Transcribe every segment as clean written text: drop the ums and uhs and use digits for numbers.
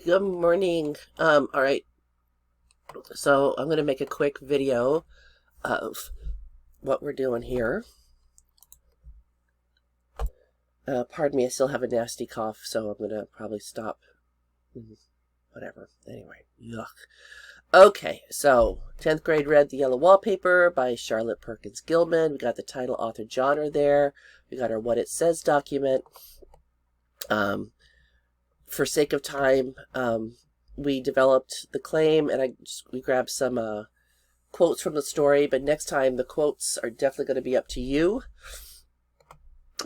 Good morning. All right. So I'm going to make a quick video of what we're doing here. Pardon me, I still have a nasty cough, so I'm going to probably stop. Whatever. Anyway, yuck. Okay, so 10th grade read The Yellow Wallpaper by Charlotte Perkins Gilman. We got the title, author, genre there. We got our What It Says document. For sake of time, we developed the claim, and we grabbed some quotes from the story, but next time the quotes are definitely going to be up to you.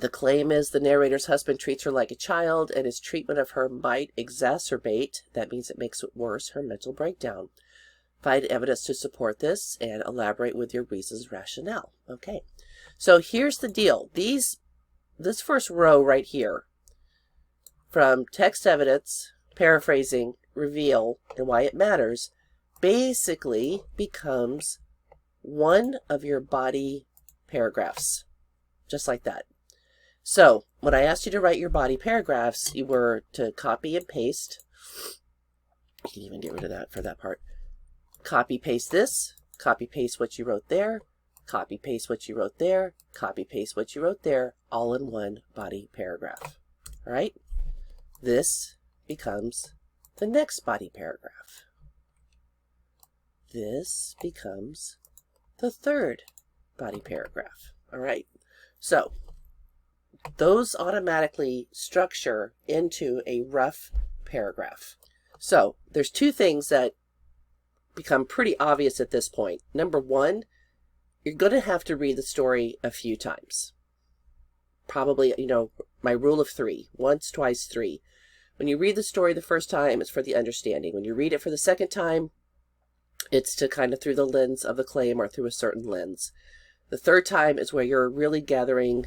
The claim is the narrator's husband treats her like a child, and his treatment of her might exacerbate, that means it makes it worse, her mental breakdown. Find evidence to support this and elaborate with your reasons rationale. Okay, so here's the deal. This first row right here, from text evidence, paraphrasing, reveal, and why it matters, basically becomes one of your body paragraphs, just like that. So when I asked you to write your body paragraphs, you were to copy and paste. You can even get rid of that for that part. Copy paste this, copy paste what you wrote there, copy paste what you wrote there, copy paste what you wrote there, all in one body paragraph. All right? This becomes the next body paragraph. This becomes the third body paragraph. All right? So those automatically structure into a rough paragraph. So there's two things that become pretty obvious at this point. Number one, you're going to have to read the story a few times. Probably, my rule of three, once, twice, three. When you read the story the first time, it's for the understanding. When you read it for the second time, it's to kind of through the lens of the claim or through a certain lens. The third time is where you're really gathering,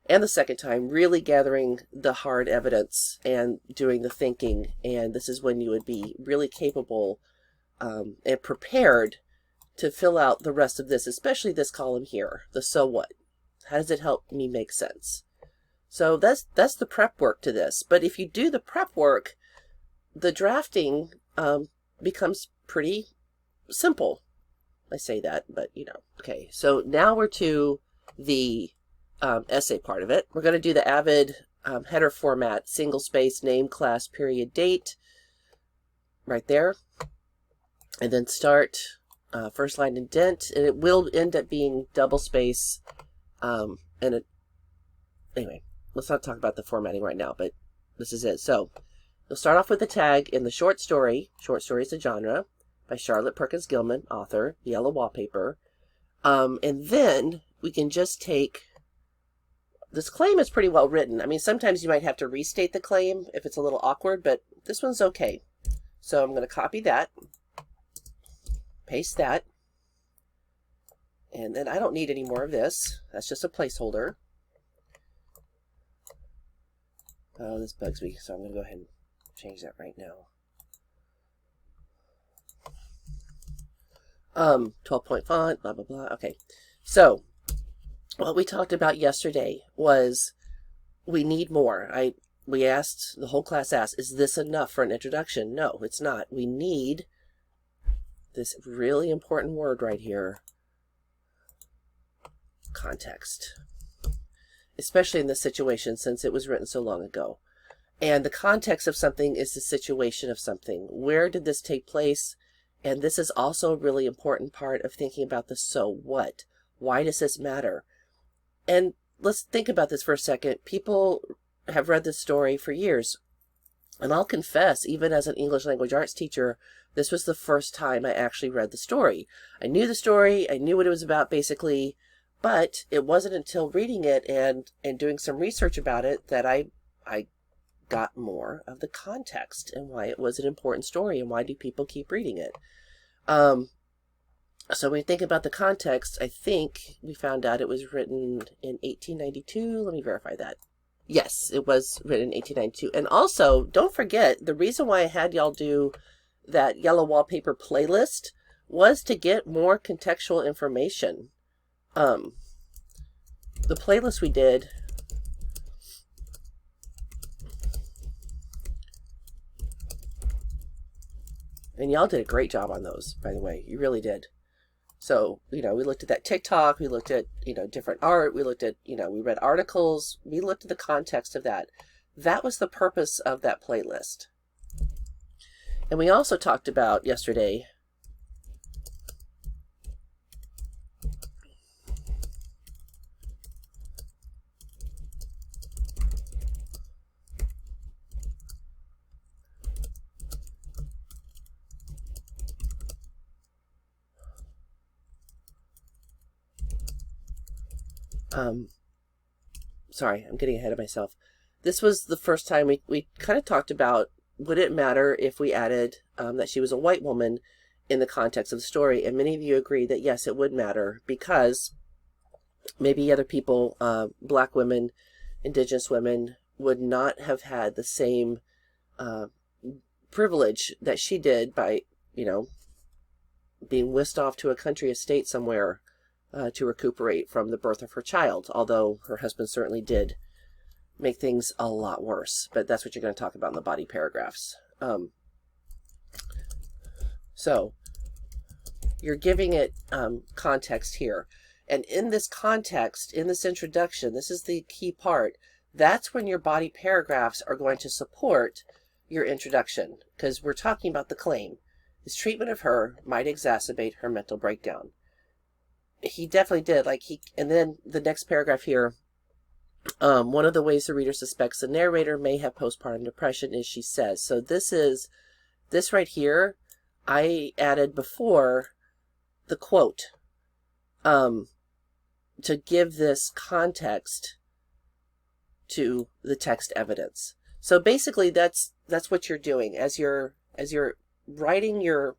and the second time, really gathering the hard evidence and doing the thinking. And this is when you would be really capable and prepared to fill out the rest of this, especially this column here, the so what. How does it help me make sense? So that's the prep work to this. But if you do the prep work, the drafting becomes pretty simple. I say that, but Okay, so now we're to the essay part of it. We're going to do the Avid header format, single space, name, class, period, date, right there. And then start first line indent, and it will end up being double space. Anyway, let's not talk about the formatting right now, but this is it. So you'll start off with the tag in the short story. Short story is the genre by Charlotte Perkins Gilman, author, Yellow Wallpaper. And then we can just take, this claim is pretty well written. I mean, sometimes you might have to restate the claim if it's a little awkward, but this one's okay. So I'm going to copy that, paste that, and then I don't need any more of this. That's just a placeholder. Oh, this bugs me, so I'm going to go ahead and change that right now. 12-point font, blah, blah, blah. Okay, so what we talked about yesterday was we need more. We asked, the whole class asked, is this enough for an introduction? No, it's not. We need this really important word right here, context. Especially in this situation, since it was written so long ago. And the context of something is the situation of something. Where did this take place? And this is also a really important part of thinking about the so what. Why does this matter? And let's think about this for a second. People have read this story for years. And I'll confess, even as an English language arts teacher, this was the first time I actually read the story. I knew the story, I knew what it was about basically, but it wasn't until reading it and doing some research about it that I got more of the context and why it was an important story and why do people keep reading it. So when we think about the context, I think we found out it was written in 1892. Let me verify that. Yes, it was written in 1892. And also, don't forget, the reason why I had y'all do that Yellow Wallpaper playlist was to get more contextual information. The playlist we did And y'all did a great job on those, by the way. You really did. So, we looked at that TikTok, we looked at, different art, we looked at, we read articles, we looked at the context of that. That was the purpose of that playlist. And we also talked about yesterday sorry, I'm getting ahead of myself. This was the first time we kind of talked about, would it matter if we added that she was a white woman in the context of the story? And many of you agree that yes, it would matter, because maybe other people, black women, indigenous women, would not have had the same privilege that she did by, being whisked off to a country estate somewhere to recuperate from the birth of her child, although her husband certainly did make things a lot worse. But that's what you're going to talk about in the body paragraphs. So you're giving it context here. And in this context, in this introduction, this is the key part. That's when your body paragraphs are going to support your introduction, because we're talking about the claim. His treatment of her might exacerbate her mental breakdown. He definitely did. And then the next paragraph here, one of the ways the reader suspects the narrator may have postpartum depression is she says. So this right here, I added before the quote to give this context to the text evidence. So basically that's what you're doing as you're writing your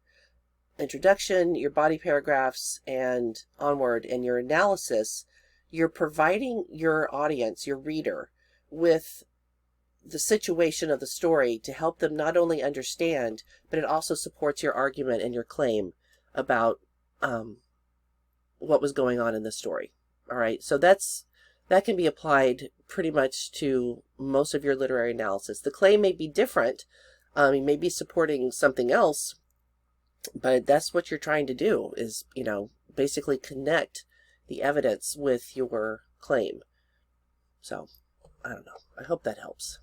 introduction, your body paragraphs, and onward, and your analysis. You're providing your audience, your reader, with the situation of the story to help them not only understand, but it also supports your argument and your claim about what was going on in the story. All right, so that can be applied pretty much to most of your literary analysis. The claim may be different. You may be supporting something else, but that's what you're trying to do is, basically connect the evidence with your claim. So, I don't know. I hope that helps.